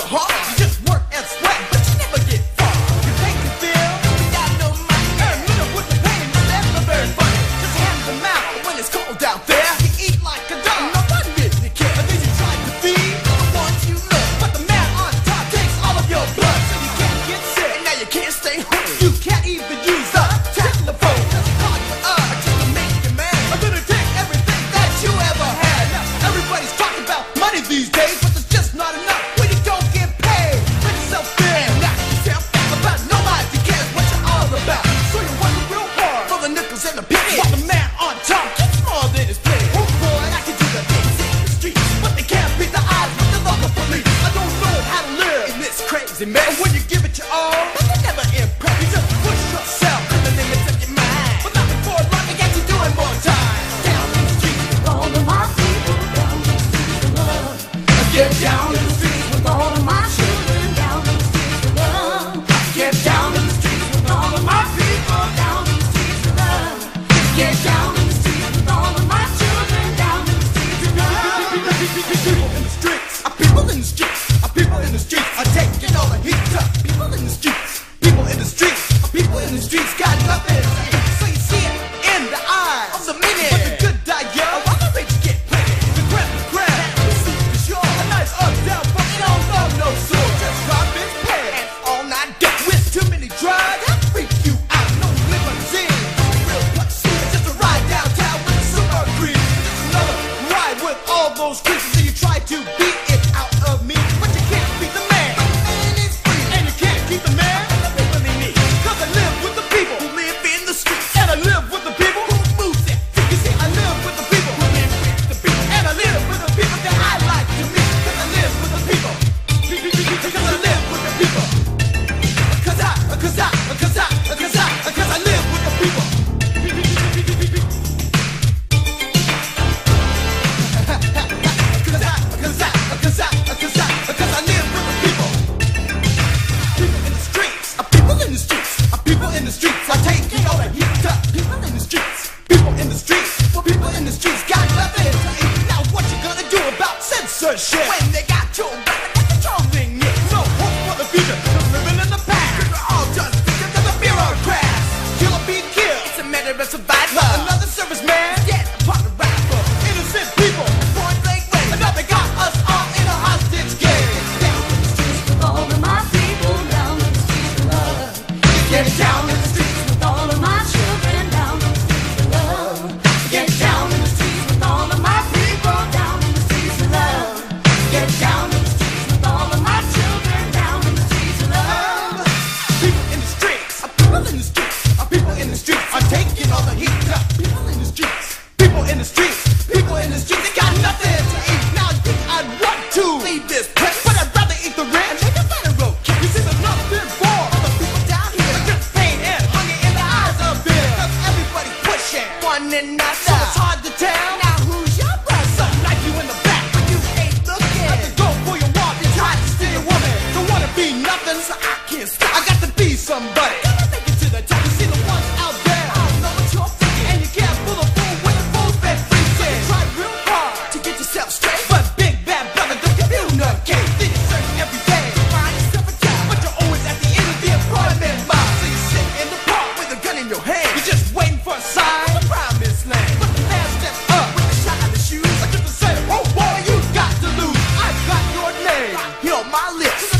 hard. You just work and sweat, but you never get far. You think you feel, you got no money. And live with the pain, that's never very funny. Just hand them out when it's cold out there. You eat like a dog, nobody really cares. And then you try to feed the ones you love. But the man on top takes all of your blood. So you can't get sick, and now you can't stay home. You can't even use the telephone. Just call you up just to make you mad. I'm gonna take everything that you ever had. Now everybody's talking about money these days, but there's just not enough when you don't get paid. Let yourself in and knock yourself out. About nobody cares what you're all about. So you work real hard for the nickels and the pennies, while the man on top gets more than his pay. Oh boy, I can do the things in the streets, but they can't beat the odds with the local police. I don't know how to live in this crazy mess. And when you give it your all, but they never impress. You just push yourself to the limits of your mind. But not before long, I got you doing more time. Down in the streets with all of my people, down in the streets of love. Get down in the streets with all of my children, down in the streets of love. Get down in the streets with all of my people, down in the streets of love. Get down in the streets with all of my children, down in the streets of love. People in the streets, people in the streets, people in the streets are taking all the heat up. People in the streets, people in the streets, people in the streets got nothing. So you see it in the eyes of the minute. But the good die young, while the rich get paid. The grab, the suit is yours. A nice up down, but it don't love no sword. Just rob his pay and all night deck with too many drugs. That freak you out, no limousine, real pussy. Just a ride downtown with a super green. Just another ride with all those creatures. So you try to beat it out of me, but you can't beat the man. The man is free, and you can't keep the man that we really need. Cause I live with the people who live in the streets, and I live with the people who moves it. You see, I live with the people who live with the people, and I live with the people that I like to meet. Cause I live with the people. Because I live with the people. Cause I live with the people. Because I live with the people. People in the streets, people in the streets, people in the streets are taking all the heat up. People in the streets, people in the streets, people in the streets got nothing to eat. Now what you gonna do about censorship when they got your government controlling it? No hope for the future, just living in the past. We're all just victims of the bureaucrats. Kill or be killed, it's a matter of survival. Another serviceman, get a part of rapper. Innocent people, point blank range. And now they got us all in a hostage game. Down in the streets with all of my people, down in the streets of love. Get down in the streets with all of my children, down in the streets of love. Get down in the streets with all of my people, down in the streets of love. Get down in the streets with all of my children, down in the streets of love. People in the streets, people in the streets, people in the streets are taking all the heat up. People in the streets, people in the streets, people in the streets, they got nothing to eat. Now I think I'd want to leave this place, but I'd rather eat the rent and make a better road. You see, there's nothing for all the people down here. There's just pain and hunger in the eyes of it. Cause everybody pushing one another, so it's hard to tell. Now who's your brother? Some knife you in the back, but you ain't looking. Have to go for your walk and try to steal your woman. Don't wanna be nothing, so I can't stop. I got to be somebody. Gotta make it to the top. You see the ones out there, I don't know what you're thinking, and you can't pull a fool when the fool's been freezing. Try real hard to get yourself straight, but big bad brother don't give you no cake. Then you're searching every day to find yourself a job, but you're always at the end of the employment line. So you sit in the park with a gun in your hand, you're just waiting for a sign from the promised land. But the man steps up with a shot in the shoes, like if to say, oh boy, you got to lose. I've got your name, you're my lips.